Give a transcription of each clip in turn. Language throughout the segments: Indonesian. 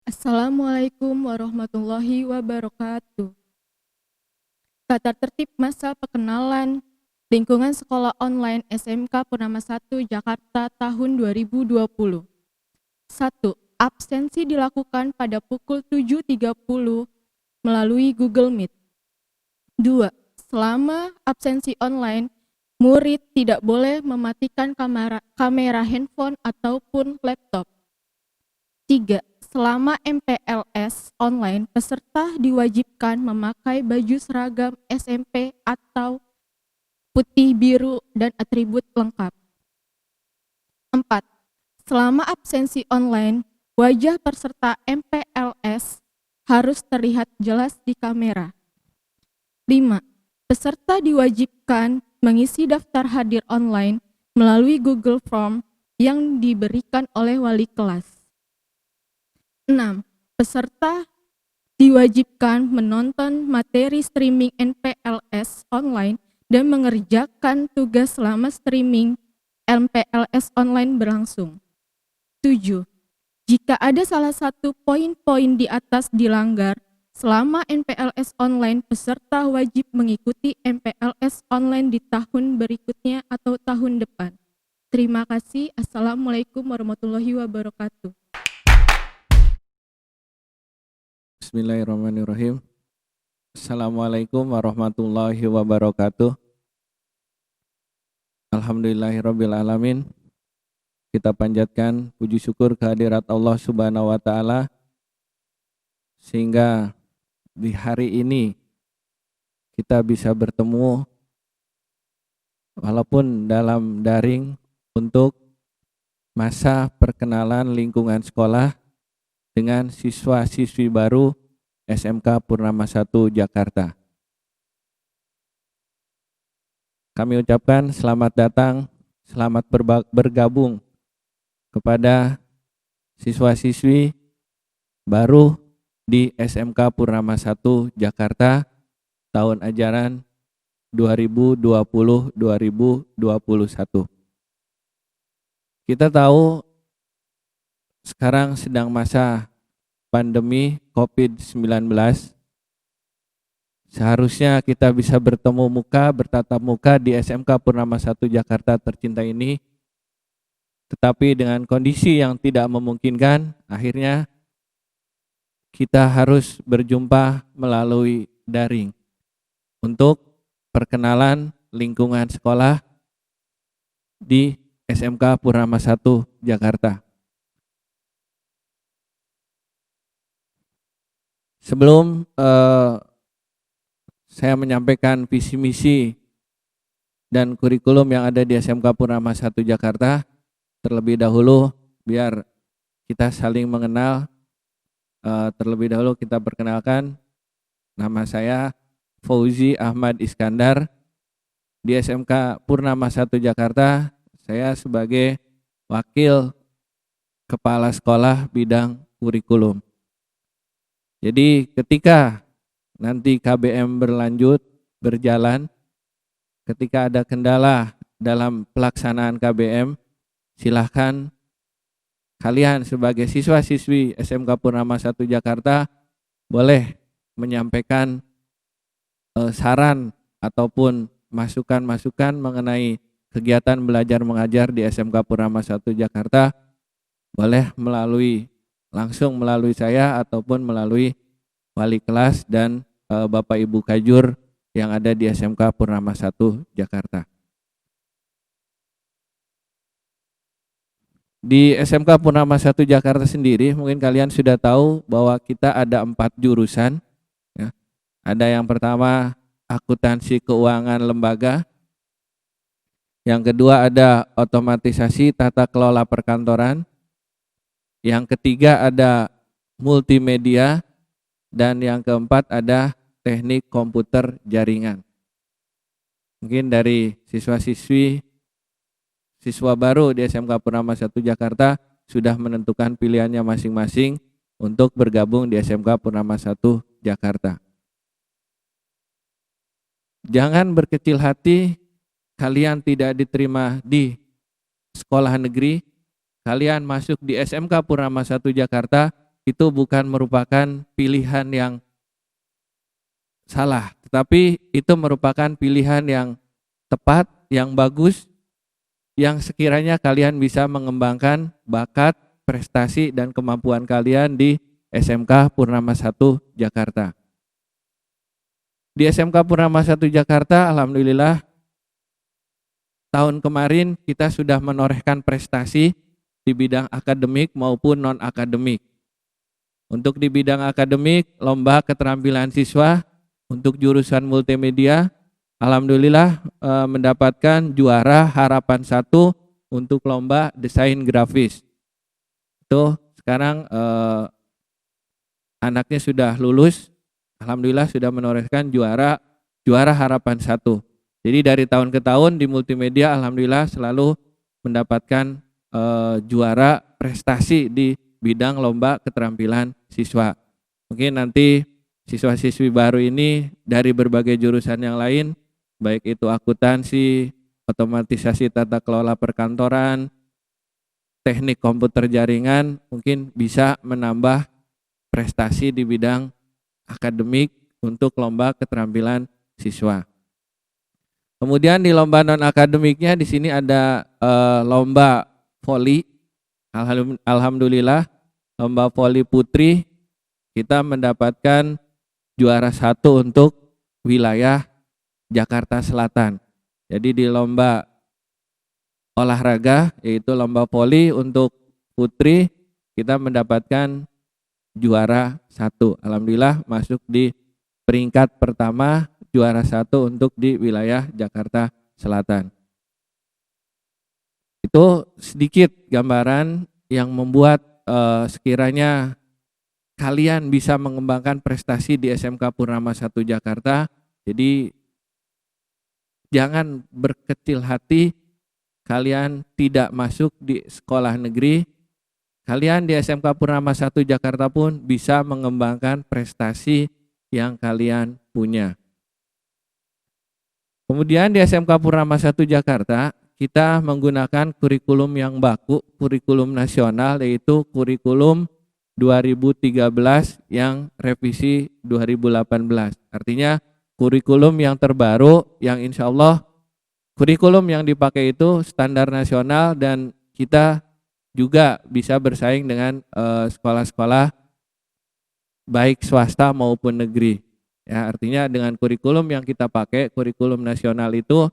Assalamualaikum warahmatullahi wabarakatuh. Tata tertib masa perkenalan lingkungan sekolah online SMK Purnama 1 Jakarta tahun 2020. 1. Absensi dilakukan pada pukul 7.30 melalui Google Meet. 2. Selama absensi online, murid tidak boleh mematikan kamera handphone ataupun laptop. 3. Selama MPLS online, peserta diwajibkan memakai baju seragam SMP atau putih biru dan atribut lengkap. 4. Selama absensi online, wajah peserta MPLS harus terlihat jelas di kamera. 5. Peserta diwajibkan mengisi daftar hadir online melalui Google Form yang diberikan oleh wali kelas. 6. Peserta diwajibkan menonton materi streaming MPLS online dan mengerjakan tugas selama streaming MPLS online berlangsung. 7. Jika ada salah satu poin-poin di atas dilanggar, selama MPLS online peserta wajib mengikuti MPLS online di tahun berikutnya atau tahun depan. Terima kasih. Assalamualaikum warahmatullahi wabarakatuh. Bismillahirrahmanirrahim. Assalamualaikum warahmatullahi wabarakatuh. Alhamdulillahirrabbilalamin. Kita panjatkan puji syukur kehadirat Allah Subhanahu wa Ta'ala, sehingga di hari ini kita bisa bertemu walaupun dalam daring untuk masa perkenalan lingkungan sekolah dengan siswa-siswi baru SMK Purnama 1 Jakarta. Kami ucapkan selamat datang, selamat bergabung kepada siswa-siswi baru di SMK Purnama 1 Jakarta tahun ajaran 2020-2021. Kita tahu sekarang sedang masa pandemi COVID-19. Seharusnya kita bisa bertatap muka di SMK Purnama 1 Jakarta tercinta ini. Tetapi dengan kondisi yang tidak memungkinkan, akhirnya kita harus berjumpa melalui daring untuk perkenalan lingkungan sekolah di SMK Purnama 1 Jakarta. Sebelum saya menyampaikan visi misi dan kurikulum yang ada di SMK Purnama 1 Jakarta, terlebih dahulu biar kita saling mengenal. Terlebih dahulu kita perkenalkan, nama saya Fauzi Ahmad Iskandar. Di SMK Purnama 1 Jakarta, saya sebagai wakil kepala sekolah bidang kurikulum. Jadi ketika nanti KBM berjalan, ketika ada kendala dalam pelaksanaan KBM, silahkan kalian sebagai siswa-siswi SMK Purnama 1 Jakarta boleh menyampaikan saran ataupun masukan-masukan mengenai kegiatan belajar mengajar di SMK Purnama 1 Jakarta, boleh langsung melalui saya ataupun melalui wali kelas dan Bapak Ibu Kajur yang ada di SMK Purnama 1 Jakarta. Di SMK Purnama 1 Jakarta sendiri, mungkin kalian sudah tahu bahwa kita ada 4 jurusan. Ya. Ada yang pertama akuntansi keuangan lembaga, yang kedua ada otomatisasi tata kelola perkantoran, yang ketiga ada multimedia, dan yang keempat ada teknik komputer jaringan. Mungkin dari siswa baru di SMK Purnama 1 Jakarta sudah menentukan pilihannya masing-masing untuk bergabung di SMK Purnama 1 Jakarta. Jangan berkecil hati kalian tidak diterima di sekolah negeri. Kalian masuk di SMK Purnama 1 Jakarta itu bukan merupakan pilihan yang salah, tetapi itu merupakan pilihan yang tepat, yang bagus, yang sekiranya kalian bisa mengembangkan bakat, prestasi, dan kemampuan kalian di SMK Purnama 1 Jakarta. Di SMK Purnama 1 Jakarta, alhamdulillah tahun kemarin kita sudah menorehkan prestasi di bidang akademik maupun non-akademik. Untuk di bidang akademik, lomba keterampilan siswa untuk jurusan multimedia, alhamdulillah mendapatkan juara harapan 1 untuk lomba desain grafis. Itu sekarang anaknya sudah lulus, alhamdulillah sudah menorehkan juara harapan 1. Jadi dari tahun ke tahun di multimedia alhamdulillah selalu mendapatkan juara prestasi di bidang lomba keterampilan siswa. Mungkin nanti siswa-siswi baru ini dari berbagai jurusan yang lain, baik itu akuntansi, otomatisasi tata kelola perkantoran, teknik komputer jaringan, mungkin bisa menambah prestasi di bidang akademik untuk lomba keterampilan siswa. Kemudian di lomba non akademiknya di sini ada lomba voli. Alhamdulillah lomba voli putri kita mendapatkan juara 1 untuk wilayah Jakarta Selatan. Jadi di lomba olahraga yaitu lomba voli untuk putri kita mendapatkan juara 1. Alhamdulillah masuk di peringkat pertama, juara 1 untuk di wilayah Jakarta Selatan. Itu sedikit gambaran yang membuat sekiranya kalian bisa mengembangkan prestasi di SMK Purnama 1 Jakarta. Jadi jangan berkecil hati kalian tidak masuk di sekolah negeri. Kalian di SMK Purnama 1 Jakarta pun bisa mengembangkan prestasi yang kalian punya. Kemudian di SMK Purnama 1 Jakarta kita menggunakan kurikulum yang baku, kurikulum nasional yaitu kurikulum 2013 yang revisi 2018. Artinya kurikulum yang terbaru yang insya Allah kurikulum yang dipakai itu standar nasional dan kita juga bisa bersaing dengan sekolah-sekolah baik swasta maupun negeri. Ya, artinya dengan kurikulum yang kita pakai, kurikulum nasional itu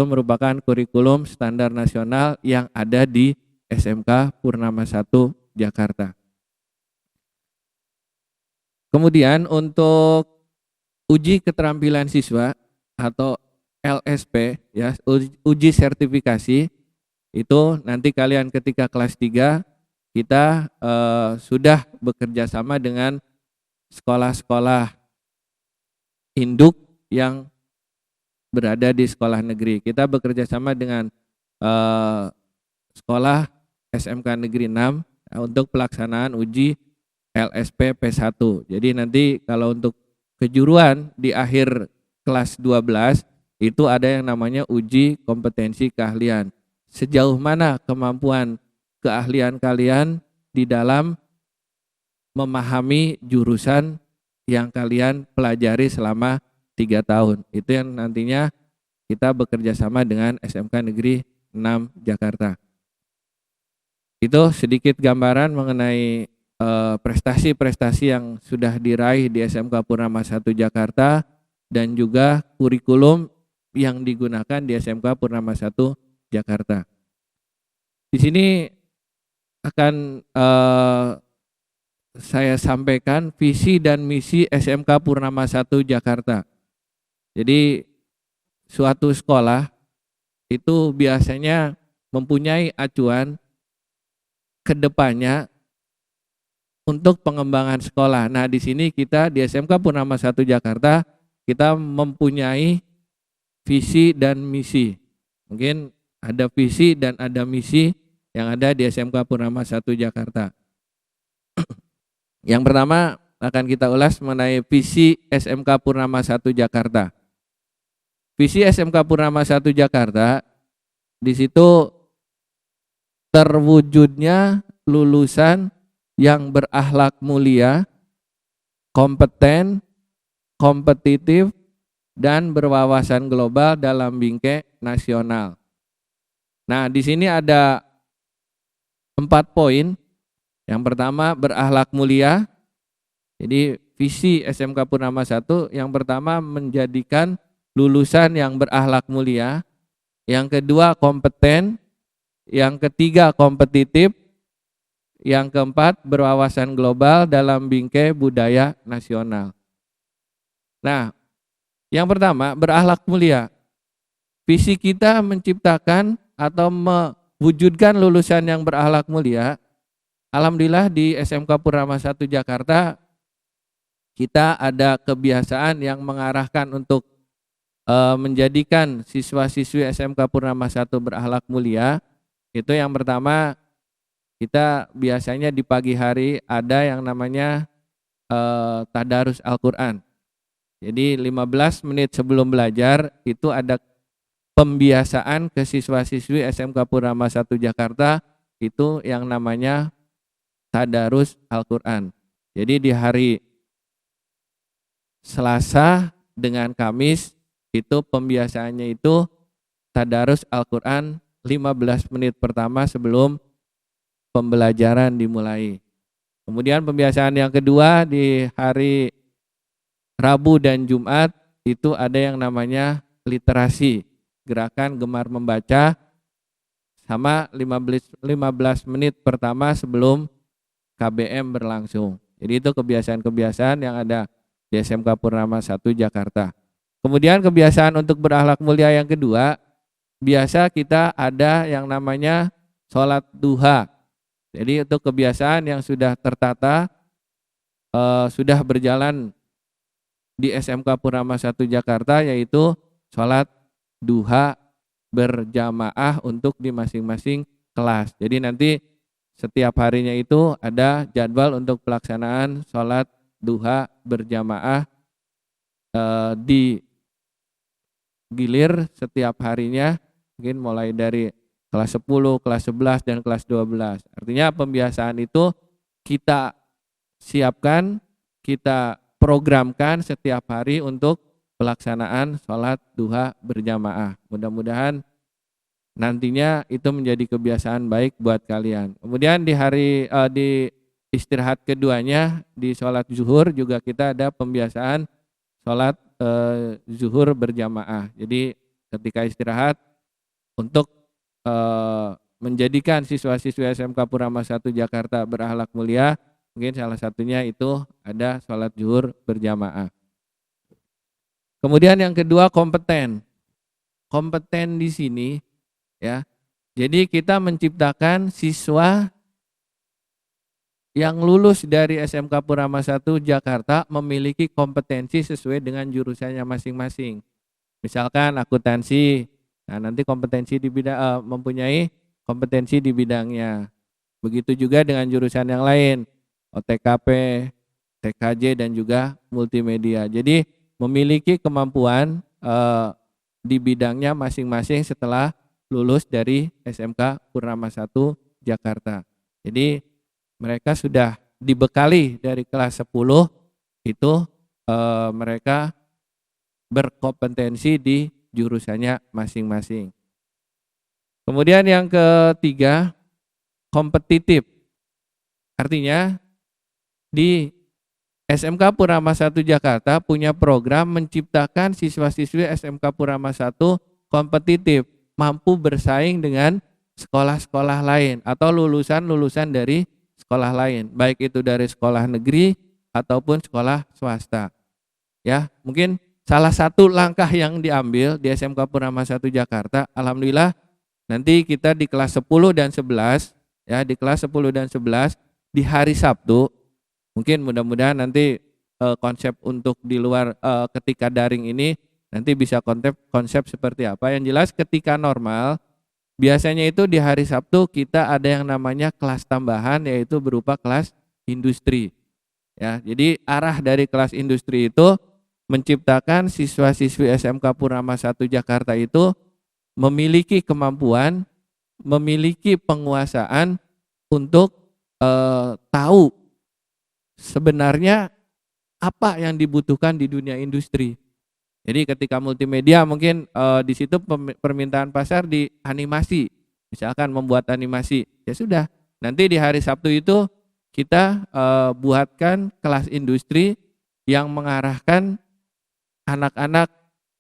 merupakan kurikulum standar nasional yang ada di SMK Purnama 1 Jakarta. Kemudian untuk uji keterampilan siswa atau LSP ya, uji sertifikasi itu nanti kalian ketika kelas 3 kita sudah bekerja sama dengan sekolah-sekolah induk yang berada di sekolah negeri. Kita bekerja sama dengan sekolah SMK Negeri 6 untuk pelaksanaan uji LSP P1. Jadi nanti kalau untuk kejuruan di akhir kelas 12 itu ada yang namanya uji kompetensi keahlian. Sejauh mana kemampuan keahlian kalian di dalam memahami jurusan yang kalian pelajari selama 3 tahun. Itu yang nantinya kita bekerja sama dengan SMK Negeri 6 Jakarta. Itu sedikit gambaran mengenai prestasi-prestasi yang sudah diraih di SMK Purnama 1 Jakarta dan juga kurikulum yang digunakan di SMK Purnama 1 Jakarta. Di sini akan saya sampaikan visi dan misi SMK Purnama 1 Jakarta. Jadi suatu sekolah itu biasanya mempunyai acuan ke depannya untuk pengembangan sekolah. Nah, di sini kita di SMK Purnama 1 Jakarta kita mempunyai visi dan misi. Mungkin ada visi dan ada misi yang ada di SMK Purnama 1 Jakarta. Yang pertama akan kita ulas mengenai visi SMK Purnama 1 Jakarta. Visi SMK Purnama 1 Jakarta di situ terwujudnya lulusan yang berakhlak mulia, kompeten, kompetitif, dan berwawasan global dalam bingkai nasional. Nah, di sini ada 4 poin. Yang pertama, berakhlak mulia. Jadi visi SMK Purnama 1 yang pertama menjadikan lulusan yang berakhlak mulia. Yang kedua, kompeten. Yang ketiga, kompetitif. Yang keempat, berwawasan global dalam bingkai budaya nasional. Nah, yang pertama, berakhlak mulia. Visi kita menciptakan atau mewujudkan lulusan yang berakhlak mulia. Alhamdulillah di SMK Purnama 1 Jakarta kita ada kebiasaan yang mengarahkan untuk menjadikan siswa-siswi SMK Purnama 1 berakhlak mulia. Itu yang pertama, kita biasanya di pagi hari ada yang namanya tadarus Al-Quran. Jadi 15 menit sebelum belajar itu ada pembiasaan ke siswa-siswi SMK Purnama 1 Jakarta, itu yang namanya tadarus Al-Quran. Jadi di hari Selasa dengan Kamis itu pembiasaannya itu tadarus Al-Quran 15 menit pertama sebelum pembelajaran dimulai. Kemudian pembiasaan yang kedua di hari Rabu dan Jumat itu ada yang namanya literasi, gerakan gemar membaca sama 15 menit pertama sebelum KBM berlangsung. Jadi itu kebiasaan-kebiasaan yang ada di SMK Purnama 1 Jakarta. Kemudian kebiasaan untuk berakhlak mulia yang kedua, biasa kita ada yang namanya sholat duha. Jadi untuk kebiasaan yang sudah tertata, sudah berjalan di SMK Purnama 1 Jakarta, yaitu sholat duha berjamaah untuk di masing-masing kelas. Jadi nanti setiap harinya itu ada jadwal untuk pelaksanaan sholat duha berjamaah di gilir setiap harinya, mungkin mulai dari kelas 10, kelas 11, dan kelas 12. Artinya pembiasaan itu kita siapkan, kita programkan setiap hari untuk pelaksanaan sholat duha berjamaah. Mudah-mudahan nantinya itu menjadi kebiasaan baik buat kalian. Kemudian di hari di istirahat keduanya di sholat zuhur juga kita ada pembiasaan sholat zuhur berjamaah. Jadi ketika istirahat untuk menjadikan siswa-siswi SMK Purnama 1 Jakarta berakhlak mulia, mungkin salah satunya itu ada sholat zuhur berjamaah. Kemudian yang kedua, kompeten. Kompeten di sini ya. Jadi kita menciptakan siswa yang lulus dari SMK Purnama 1 Jakarta memiliki kompetensi sesuai dengan jurusannya masing-masing. Misalkan akuntansi, nah nanti kompetensi di bidang mempunyai kompetensi di bidangnya. Begitu juga dengan jurusan yang lain, OTKP, TKJ, dan juga multimedia. Jadi memiliki kemampuan di bidangnya masing-masing setelah lulus dari SMK Purnama 1 Jakarta. Jadi mereka sudah dibekali dari kelas 10 itu mereka berkompetensi di jurusannya masing-masing. Kemudian yang ketiga, kompetitif. Artinya di SMK Purnama 1 Jakarta punya program menciptakan siswa-siswi SMK Purnama 1 kompetitif, mampu bersaing dengan sekolah-sekolah lain atau lulusan-lulusan dari sekolah lain, baik itu dari sekolah negeri ataupun sekolah swasta. Ya, mungkin salah satu langkah yang diambil di SMK Purnama 1 Jakarta, alhamdulillah nanti kita di kelas 10 dan 11, ya di kelas 10 dan 11 di hari Sabtu, mungkin mudah-mudahan nanti konsep untuk di luar ketika daring ini nanti bisa konsep seperti apa. Yang jelas ketika normal biasanya itu di hari Sabtu kita ada yang namanya kelas tambahan, yaitu berupa kelas industri. Ya, jadi arah dari kelas industri itu menciptakan siswa-siswi SMK Purnama 1 Jakarta itu memiliki kemampuan, memiliki penguasaan untuk tahu sebenarnya apa yang dibutuhkan di dunia industri. Jadi ketika multimedia mungkin di situ permintaan pasar di animasi, misalkan membuat animasi, ya sudah. Nanti di hari Sabtu itu kita buatkan kelas industri yang mengarahkan anak-anak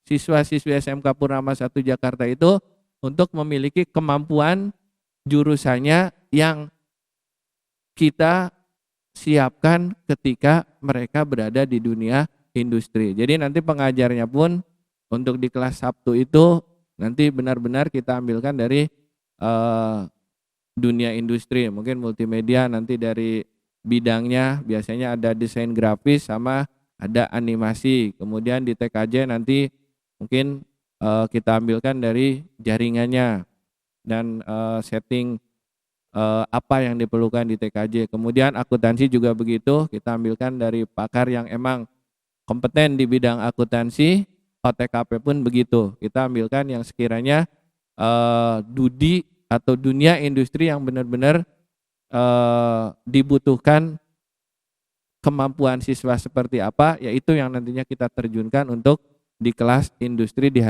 siswa-siswi SMK Purnama 1 Jakarta itu untuk memiliki kemampuan jurusannya yang kita siapkan ketika mereka berada di dunia industri. Jadi nanti pengajarnya pun untuk di kelas Sabtu itu nanti benar-benar kita ambilkan dari dunia industri, mungkin multimedia nanti dari bidangnya biasanya ada desain grafis sama ada animasi. Kemudian di TKJ nanti mungkin kita ambilkan dari jaringannya dan setting apa yang diperlukan di TKJ. Kemudian akuntansi juga begitu, kita ambilkan dari pakar yang emang kompeten di bidang akuntansi. OTKP pun begitu, kita ambilkan yang sekiranya dudi atau dunia industri yang benar-benar dibutuhkan kemampuan siswa seperti apa, yaitu yang nantinya kita terjunkan untuk di kelas industri di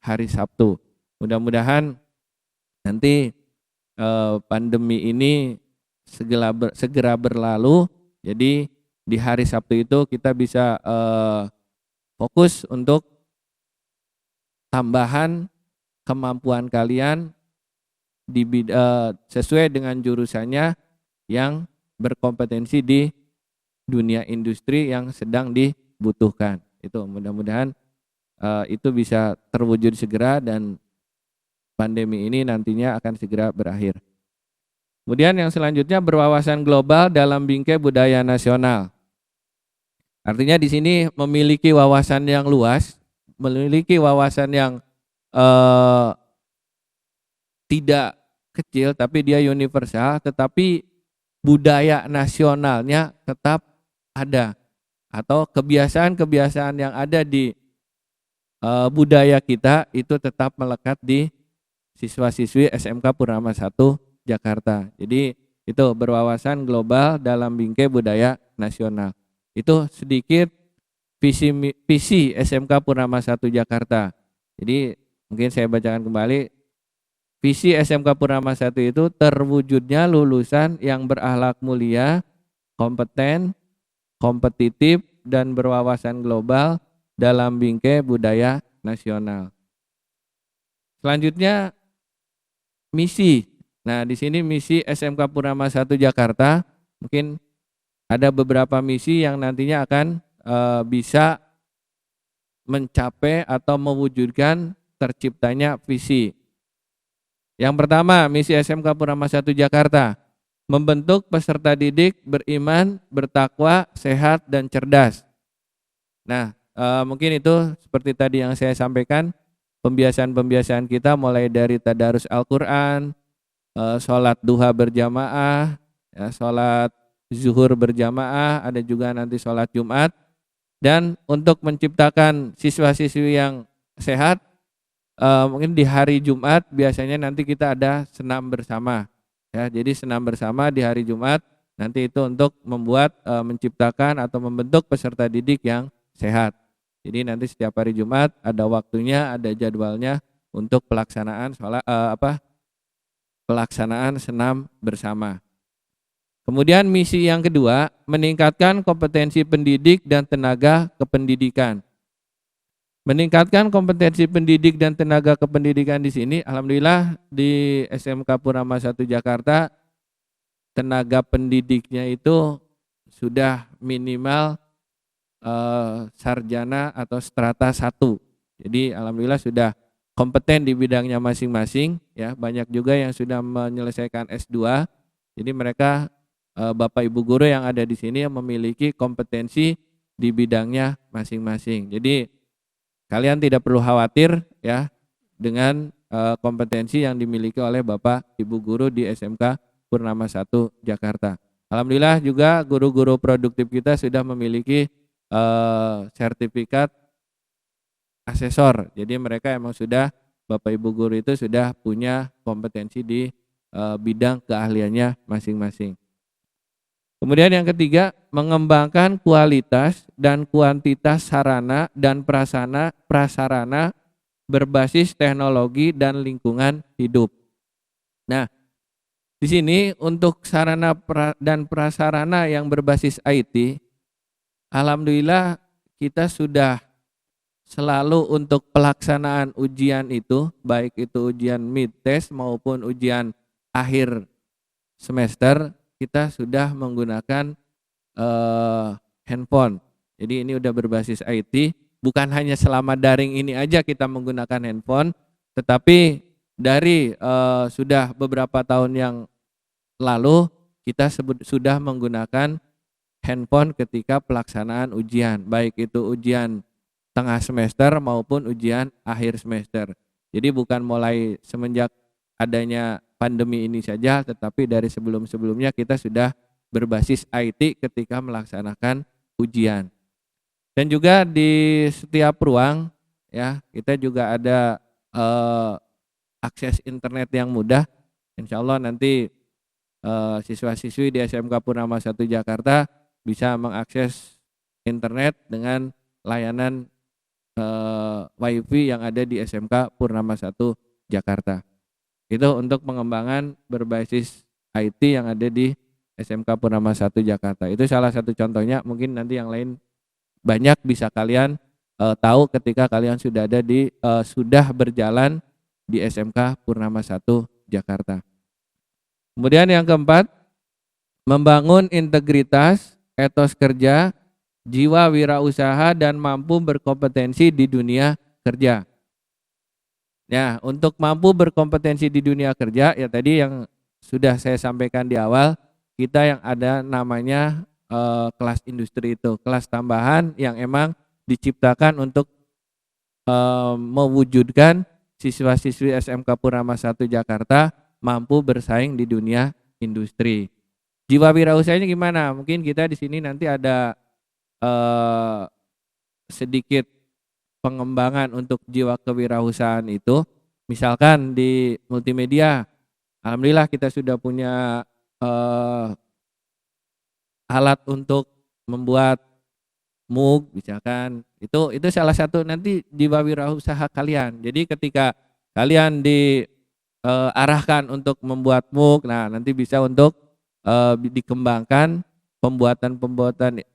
hari Sabtu. Mudah-mudahan nanti pandemi ini segera berlalu, jadi di hari Sabtu itu kita bisa fokus untuk tambahan kemampuan kalian sesuai dengan jurusannya yang berkompetensi di dunia industri yang sedang dibutuhkan. Itu mudah-mudahan itu bisa terwujud segera dan pandemi ini nantinya akan segera berakhir. Kemudian yang selanjutnya berwawasan global dalam bingkai budaya nasional. Artinya di sini memiliki wawasan yang luas, memiliki wawasan yang tidak kecil tapi dia universal, tetapi budaya nasionalnya tetap ada atau kebiasaan-kebiasaan yang ada di budaya kita itu tetap melekat di siswa-siswi SMK Purnama 1 Jakarta. Jadi itu berwawasan global dalam bingkai budaya nasional. Itu sedikit visi SMK Purnama 1 Jakarta. Jadi mungkin saya bacakan kembali. Visi SMK Purnama 1 itu terwujudnya lulusan yang berakhlak mulia, kompeten, kompetitif, dan berwawasan global dalam bingkai budaya nasional. Selanjutnya misi. Nah, di sini misi SMK Purnama 1 Jakarta, mungkin ada beberapa misi yang nantinya akan bisa mencapai atau mewujudkan terciptanya visi. Yang pertama, misi SMK Purnama 1 Jakarta, membentuk peserta didik beriman, bertakwa, sehat, dan cerdas. Nah, mungkin itu seperti tadi yang saya sampaikan, pembiasaan-pembiasaan kita mulai dari tadarus Al-Quran, sholat duha berjamaah, ya, sholat zuhur berjamaah, ada juga nanti sholat Jumat. Dan untuk menciptakan siswa-siswi yang sehat, mungkin di hari Jumat biasanya nanti kita ada senam bersama. Ya, jadi senam bersama di hari Jumat nanti itu untuk membuat menciptakan atau membentuk peserta didik yang sehat. Jadi nanti setiap hari Jumat ada waktunya, ada jadwalnya untuk pelaksanaan pelaksanaan senam bersama. Kemudian misi yang kedua, meningkatkan kompetensi pendidik dan tenaga kependidikan. Meningkatkan kompetensi pendidik dan tenaga kependidikan di sini, alhamdulillah di SMK Purnama 1 Jakarta tenaga pendidiknya itu sudah minimal sarjana atau strata 1. Jadi alhamdulillah sudah kompeten di bidangnya masing-masing, ya. Banyak juga yang sudah menyelesaikan S2. Jadi mereka Bapak Ibu guru yang ada di sini yang memiliki kompetensi di bidangnya masing-masing. Jadi kalian tidak perlu khawatir, ya, dengan kompetensi yang dimiliki oleh Bapak Ibu guru di SMK Purnama 1 Jakarta. Alhamdulillah juga guru-guru produktif kita sudah memiliki sertifikat asesor. Jadi mereka emang sudah, Bapak Ibu guru itu sudah punya kompetensi di bidang keahliannya masing-masing. Kemudian yang ketiga, mengembangkan kualitas dan kuantitas sarana dan prasarana berbasis teknologi dan lingkungan hidup. Nah, di sini untuk sarana dan prasarana yang berbasis IT, alhamdulillah kita sudah selalu untuk pelaksanaan ujian itu, baik itu ujian mid test maupun ujian akhir semester, kita sudah menggunakan handphone. Jadi ini udah berbasis IT, bukan hanya selama daring ini aja kita menggunakan handphone, tetapi dari sudah beberapa tahun yang lalu kita sudah menggunakan handphone ketika pelaksanaan ujian, baik itu ujian tengah semester maupun ujian akhir semester. Jadi bukan mulai semenjak adanya pandemi ini saja, tetapi dari sebelum-sebelumnya kita sudah berbasis IT ketika melaksanakan ujian. Dan juga di setiap ruang ya, kita juga ada akses internet yang mudah. Insya Allah nanti siswa-siswi di SMK Purnama 1 Jakarta bisa mengakses internet dengan layanan WiFi yang ada di SMK Purnama 1 Jakarta. Itu untuk pengembangan berbasis IT yang ada di SMK Purnama 1 Jakarta. Itu salah satu contohnya, mungkin nanti yang lain banyak bisa kalian tahu ketika kalian sudah ada di sudah berjalan di SMK Purnama 1 Jakarta. Kemudian yang keempat, membangun integritas, etos kerja, jiwa wirausaha dan mampu berkompetensi di dunia kerja. Ya, untuk mampu berkompetensi di dunia kerja, ya tadi yang sudah saya sampaikan di awal, kita yang ada namanya kelas industri itu, kelas tambahan yang emang diciptakan untuk mewujudkan siswa-siswi SMK Purnama 1 Jakarta mampu bersaing di dunia industri. Jiwa wirausahanya gimana? Mungkin kita di sini nanti ada sedikit pengembangan untuk jiwa kewirausahaan itu. Misalkan di multimedia, alhamdulillah kita sudah punya alat untuk membuat MOOC, misalkan itu salah satu nanti jiwa wirausaha kalian. Jadi ketika kalian diarahkan untuk membuat MOOC, nah nanti bisa untuk dikembangkan pembuatan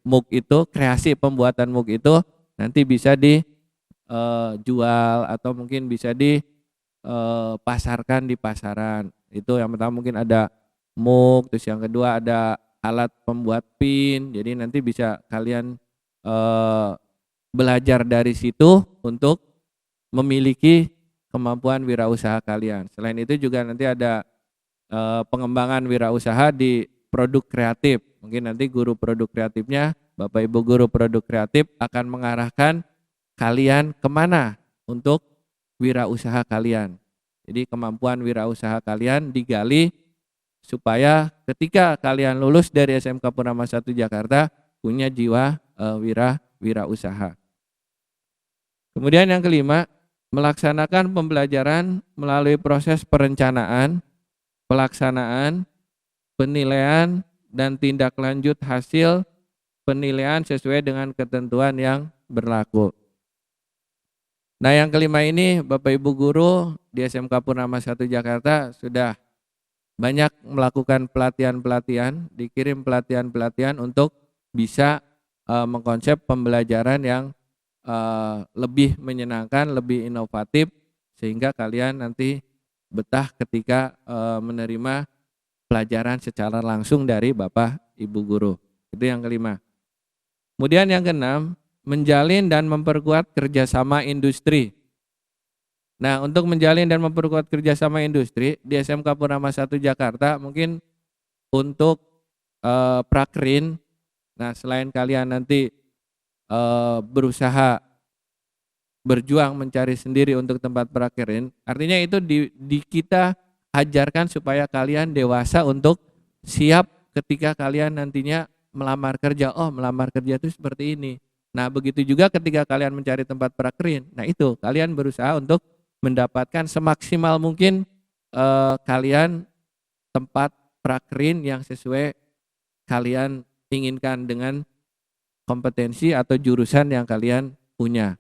MOOC itu, kreasi pembuatan MOOC itu nanti bisa dijual atau mungkin bisa dipasarkan di pasaran. Itu yang pertama, mungkin ada MOOC, terus yang kedua ada alat pembuat pin. Jadi nanti bisa kalian belajar dari situ untuk memiliki kemampuan wirausaha kalian. Selain itu juga nanti ada pengembangan wirausaha di produk kreatif. Mungkin nanti guru produk kreatifnya, Bapak Ibu guru produk kreatif akan mengarahkan kalian kemana untuk wirausaha kalian. Jadi kemampuan wirausaha kalian digali supaya ketika kalian lulus dari SMK Purnama 1 Jakarta punya jiwa wirausaha. Kemudian yang kelima, melaksanakan pembelajaran melalui proses perencanaan, pelaksanaan, penilaian, dan tindak lanjut hasil penilaian sesuai dengan ketentuan yang berlaku. Nah yang kelima ini Bapak Ibu guru di SMK Purnama 1 Jakarta sudah banyak melakukan pelatihan-pelatihan, dikirim pelatihan-pelatihan untuk bisa mengkonsep pembelajaran yang lebih menyenangkan, lebih inovatif, sehingga kalian nanti betah ketika menerima pelajaran secara langsung dari Bapak Ibu guru. Itu yang kelima. Kemudian yang keenam, menjalin dan memperkuat kerjasama industri. Nah, untuk menjalin dan memperkuat kerjasama industri di SMK Purnama 1 Jakarta, mungkin untuk Prakrin, nah selain kalian nanti berusaha berjuang mencari sendiri untuk tempat Prakrin, artinya itu di kita ajarkan supaya kalian dewasa untuk siap ketika kalian nantinya melamar kerja. Oh, melamar kerja itu seperti ini. Nah, begitu juga ketika kalian mencari tempat Prakrin. Nah, itu kalian berusaha untuk mendapatkan semaksimal mungkin kalian tempat Prakrin yang sesuai kalian inginkan dengan kompetensi atau jurusan yang kalian punya.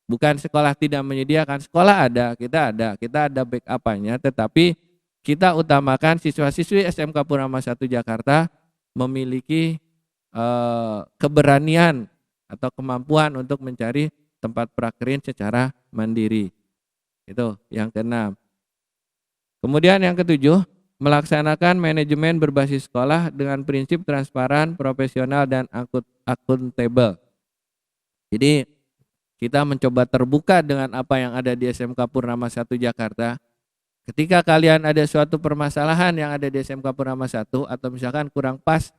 Bukan sekolah tidak menyediakan, sekolah ada, kita ada backup-nya, tetapi kita utamakan siswa-siswi SMK Purnama 1 Jakarta memiliki keberanian atau kemampuan untuk mencari tempat prakerin secara mandiri. Itu yang keenam. Kemudian yang ketujuh, melaksanakan manajemen berbasis sekolah dengan prinsip transparan, profesional, dan akuntabel. Jadi kita mencoba terbuka dengan apa yang ada di SMK Purnama 1 Jakarta. Ketika kalian ada suatu permasalahan yang ada di SMK Purnama 1 atau misalkan kurang pas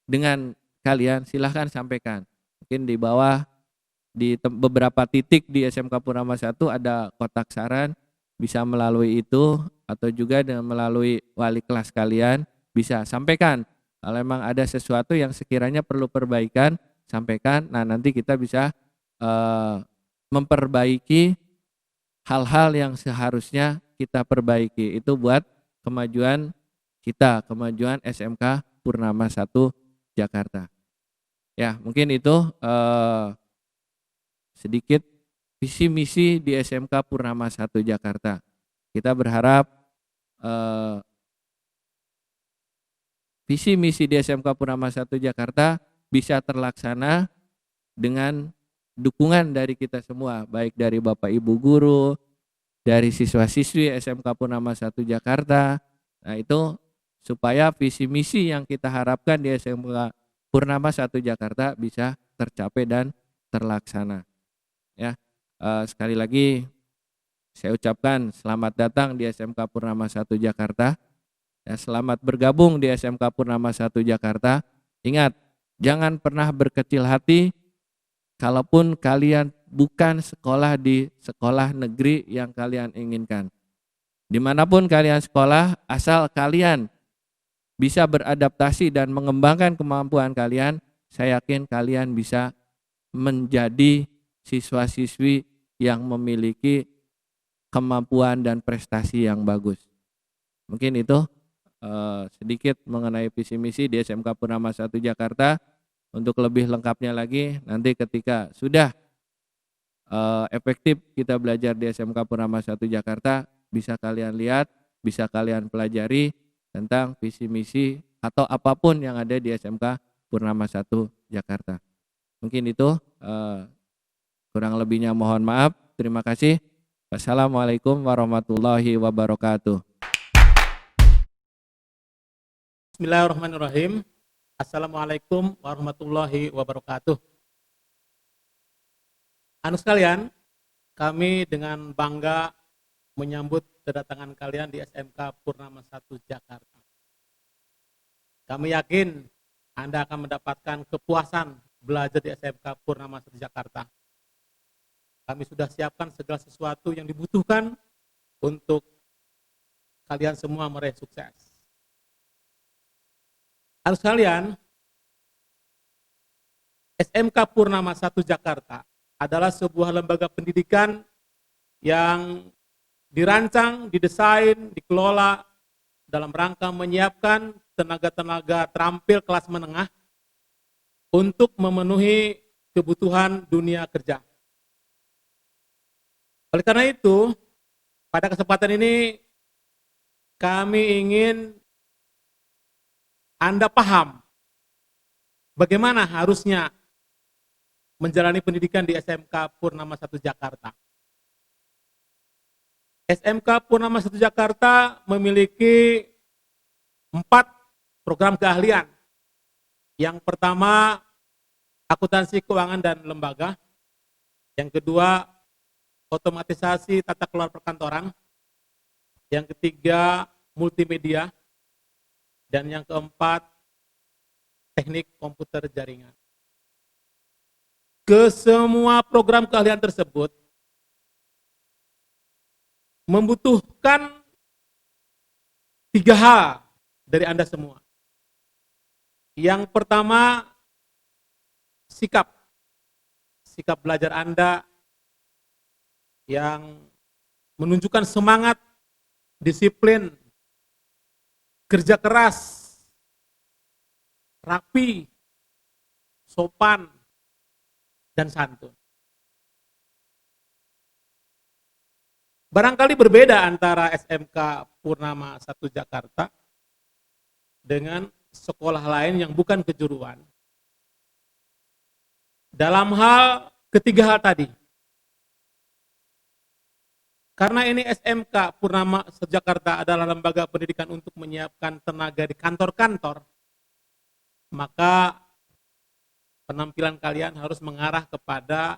dengan kalian, silahkan sampaikan. Mungkin di bawah di beberapa titik di SMK Purnama 1 ada kotak saran, bisa melalui itu atau juga dengan melalui wali kelas kalian bisa sampaikan. Kalau memang ada sesuatu yang sekiranya perlu perbaikan, sampaikan. Nah, nanti kita bisa memperbaiki hal-hal yang seharusnya kita perbaiki. Itu buat kemajuan kita, kemajuan SMK Purnama 1 Jakarta. Ya, mungkin itu sedikit visi misi di SMK Purnama 1 Jakarta. Kita berharap visi misi di SMK Purnama 1 Jakarta bisa terlaksana dengan dukungan dari kita semua, baik dari Bapak Ibu guru, dari siswa-siswi SMK Purnama 1 Jakarta. Nah, itu supaya visi misi yang kita harapkan di SMK Purnama 1 Jakarta bisa tercapai dan terlaksana. Ya, sekali lagi saya ucapkan selamat datang di SMK Purnama 1 Jakarta. Ya, selamat bergabung di SMK Purnama 1 Jakarta. Ingat, jangan pernah berkecil hati kalaupun kalian bukan sekolah di sekolah negeri yang kalian inginkan. Dimanapun kalian sekolah, asal kalian bisa beradaptasi dan mengembangkan kemampuan kalian, saya yakin kalian bisa menjadi siswa-siswi yang memiliki kemampuan dan prestasi yang bagus. Mungkin itu sedikit mengenai visi misi di SMK Purnama 1 Jakarta. Untuk lebih lengkapnya lagi, nanti ketika sudah efektif kita belajar di SMK Purnama 1 Jakarta, bisa kalian lihat, bisa kalian pelajari tentang visi misi atau apapun yang ada di SMK Purnama 1 Jakarta. Mungkin itu, kurang lebihnya mohon maaf. Terima kasih. Wassalamualaikum warahmatullahi wabarakatuh. Bismillahirrahmanirrahim. Assalamualaikum warahmatullahi wabarakatuh. Anu sekalian, kami dengan bangga menyambut kedatangan kalian di SMK Purnama 1 Jakarta. Kami yakin Anda akan mendapatkan kepuasan belajar di SMK Purnama 1 Jakarta. Kami sudah siapkan segala sesuatu yang dibutuhkan untuk kalian semua meraih sukses. Anu sekalian, SMK Purnama 1 Jakarta adalah sebuah lembaga pendidikan yang dirancang, didesain, dikelola dalam rangka menyiapkan tenaga-tenaga terampil kelas menengah untuk memenuhi kebutuhan dunia kerja. Oleh karena itu, pada kesempatan ini kami ingin Anda paham bagaimana harusnya menjalani pendidikan di SMK Purnama 1 Jakarta. SMK Purnama 1 Jakarta memiliki 4 program keahlian. Yang pertama, akuntansi keuangan dan lembaga. Yang kedua, otomatisasi tata kelola perkantoran. Yang ketiga, multimedia. Dan yang keempat, teknik komputer jaringan. Kesemua program keahlian tersebut membutuhkan 3 hal dari Anda semua. Yang pertama, sikap belajar Anda yang menunjukkan semangat, disiplin, kerja keras, rapi, sopan, dan santun. Barangkali berbeda antara SMK Purnama 1 Jakarta dengan sekolah lain yang bukan kejuruan. Dalam hal ketiga hal tadi. Karena ini SMK Purnama 1 Jakarta adalah lembaga pendidikan untuk menyiapkan tenaga di kantor-kantor, maka penampilan kalian harus mengarah kepada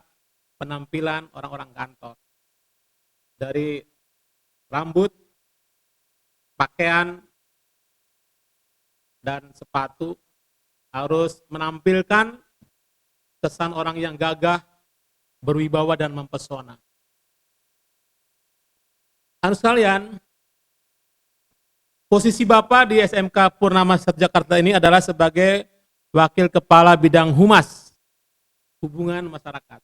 penampilan orang-orang kantor. Dari rambut, pakaian, dan sepatu harus menampilkan kesan orang yang gagah, berwibawa, dan mempesona. Anak sekalian, posisi Bapak di SMK Purnama 1 Jakarta ini adalah sebagai Wakil Kepala Bidang Humas, Hubungan Masyarakat.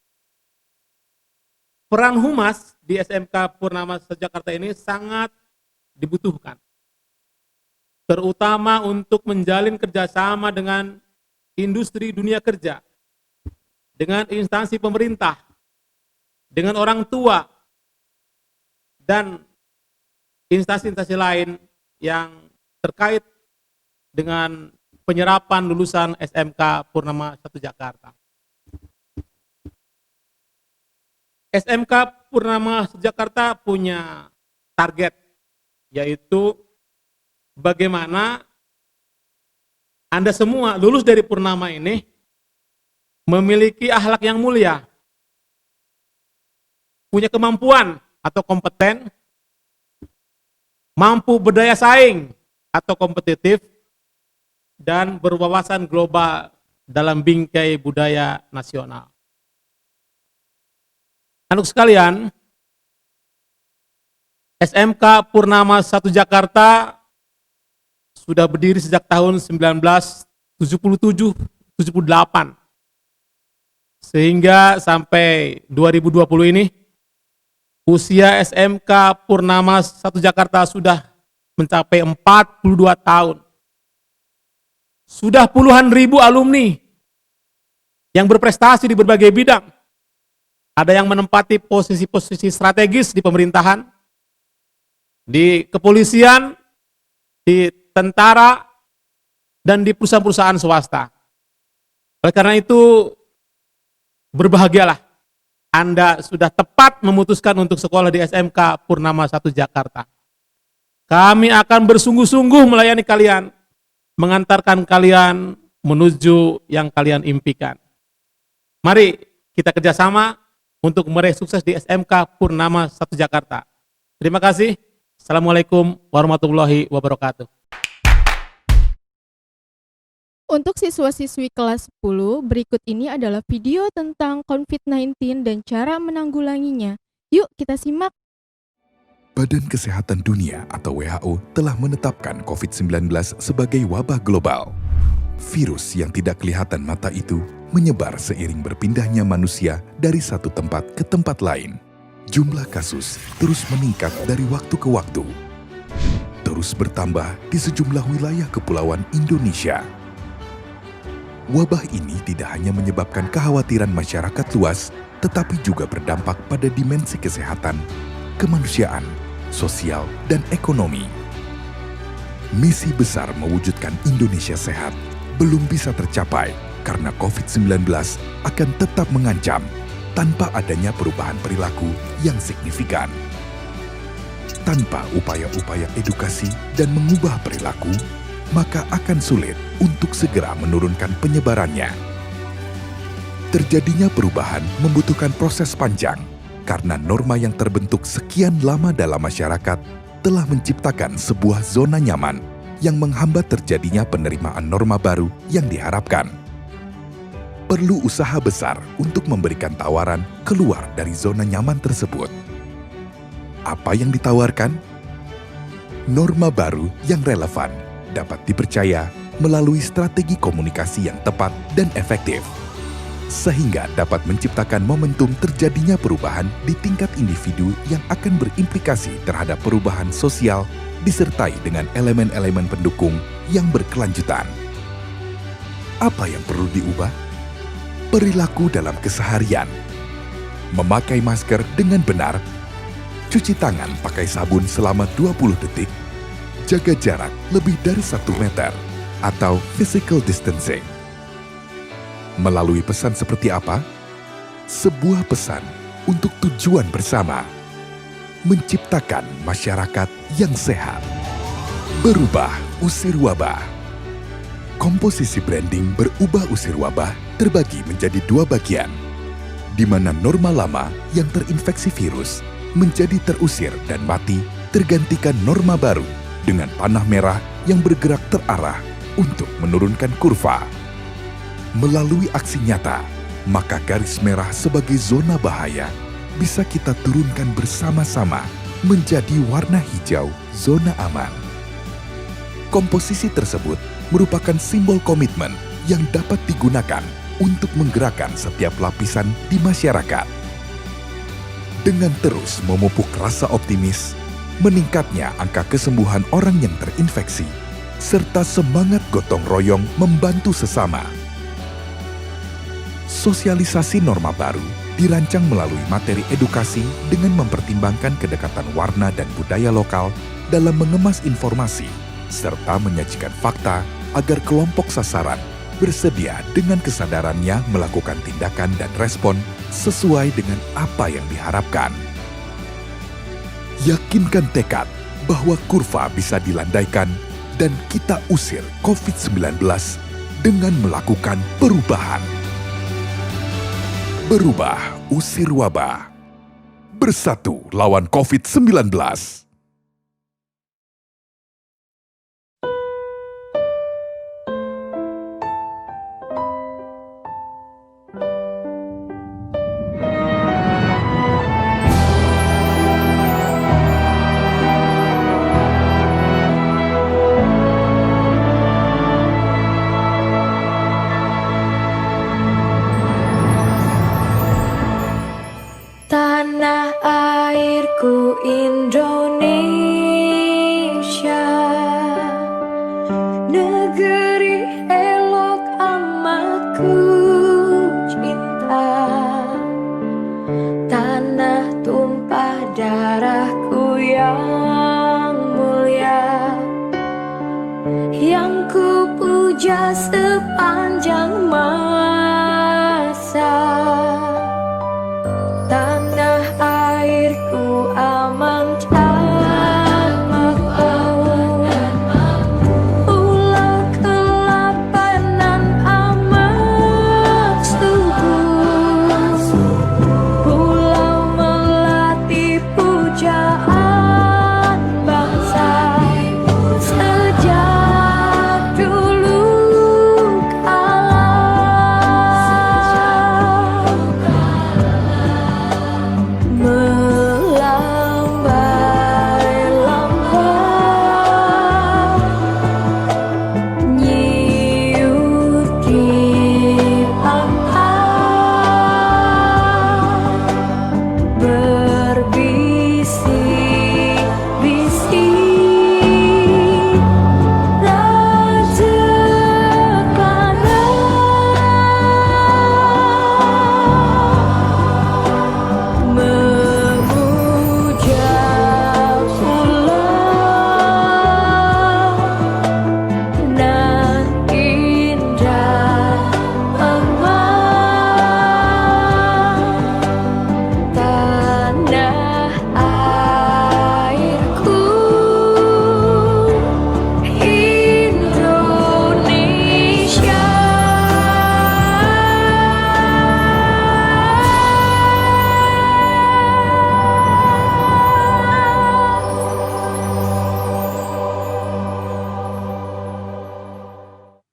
Peran Humas di SMK Purnama 1 Jakarta ini sangat dibutuhkan, terutama untuk menjalin kerjasama dengan industri dunia kerja, dengan instansi pemerintah, dengan orang tua, dan instansi-instansi lain yang terkait dengan penyerapan lulusan SMK Purnama 1 Jakarta. SMK Purnama 1 Jakarta punya target, yaitu bagaimana Anda semua lulus dari Purnama ini memiliki akhlak yang mulia, punya kemampuan atau kompeten, mampu berdaya saing atau kompetitif, dan berwawasan global dalam bingkai budaya nasional. Anak sekalian, SMK Purnama 1 Jakarta sudah berdiri sejak tahun 1977-78. Sehingga sampai 2020 ini, usia SMK Purnama 1 Jakarta sudah mencapai 42 tahun. Sudah puluhan ribu alumni yang berprestasi di berbagai bidang. Ada yang menempati posisi-posisi strategis di pemerintahan, di kepolisian, di tentara, dan di perusahaan-perusahaan swasta. Oleh karena itu, berbahagialah Anda sudah tepat memutuskan untuk sekolah di SMK Purnama 1 Jakarta. Kami akan bersungguh-sungguh melayani kalian, mengantarkan kalian menuju yang kalian impikan. Mari kita kerjasama untuk meraih sukses di SMK Purnama 1 Jakarta. Terima kasih. Assalamualaikum warahmatullahi wabarakatuh. Untuk siswa-siswi kelas 10, berikut ini adalah video tentang COVID-19 dan cara menanggulanginya. Yuk kita simak. Badan Kesehatan Dunia atau WHO telah menetapkan COVID-19 sebagai wabah global. Virus yang tidak kelihatan mata itu menyebar seiring berpindahnya manusia dari satu tempat ke tempat lain. Jumlah kasus terus meningkat dari waktu ke waktu. Terus bertambah di sejumlah wilayah kepulauan Indonesia. Wabah ini tidak hanya menyebabkan kekhawatiran masyarakat luas, tetapi juga berdampak pada dimensi kesehatan, kemanusiaan, sosial, dan ekonomi. Misi besar mewujudkan Indonesia sehat belum bisa tercapai karena COVID-19 akan tetap mengancam tanpa adanya perubahan perilaku yang signifikan. Tanpa upaya-upaya edukasi dan mengubah perilaku, maka akan sulit untuk segera menurunkan penyebarannya. Terjadinya perubahan membutuhkan proses panjang, karena norma yang terbentuk sekian lama dalam masyarakat telah menciptakan sebuah zona nyaman yang menghambat terjadinya penerimaan norma baru yang diharapkan. Perlu usaha besar untuk memberikan tawaran keluar dari zona nyaman tersebut. Apa yang ditawarkan? Norma baru yang relevan, dapat dipercaya melalui strategi komunikasi yang tepat dan efektif, sehingga dapat menciptakan momentum terjadinya perubahan di tingkat individu yang akan berimplikasi terhadap perubahan sosial disertai dengan elemen-elemen pendukung yang berkelanjutan. Apa yang perlu diubah? Perilaku dalam keseharian. Memakai masker dengan benar, cuci tangan pakai sabun selama 20 detik, jaga jarak lebih dari 1 meter, atau physical distancing. Melalui pesan seperti apa? Sebuah pesan untuk tujuan bersama, menciptakan masyarakat yang sehat. Berubah, usir wabah. Komposisi branding Berubah Usir Wabah terbagi menjadi 2 bagian, di mana norma lama yang terinfeksi virus menjadi terusir dan mati tergantikan norma baru dengan panah merah yang bergerak terarah untuk menurunkan kurva. Melalui aksi nyata, maka garis merah sebagai zona bahaya bisa kita turunkan bersama-sama menjadi warna hijau, zona aman. Komposisi tersebut merupakan simbol komitmen yang dapat digunakan untuk menggerakkan setiap lapisan di masyarakat. Dengan terus memupuk rasa optimis, meningkatnya angka kesembuhan orang yang terinfeksi, serta semangat gotong royong membantu sesama. Sosialisasi norma baru dirancang melalui materi edukasi dengan mempertimbangkan kedekatan warna dan budaya lokal dalam mengemas informasi, serta menyajikan fakta agar kelompok sasaran bersedia dengan kesadarannya melakukan tindakan dan respon sesuai dengan apa yang diharapkan. Yakinkan tekad bahwa kurva bisa dilandaikan dan kita usir COVID-19 dengan melakukan perubahan. Berubah, usir wabah. Bersatu lawan COVID-19. Tanah airku Indonesia, negeri elok amatku.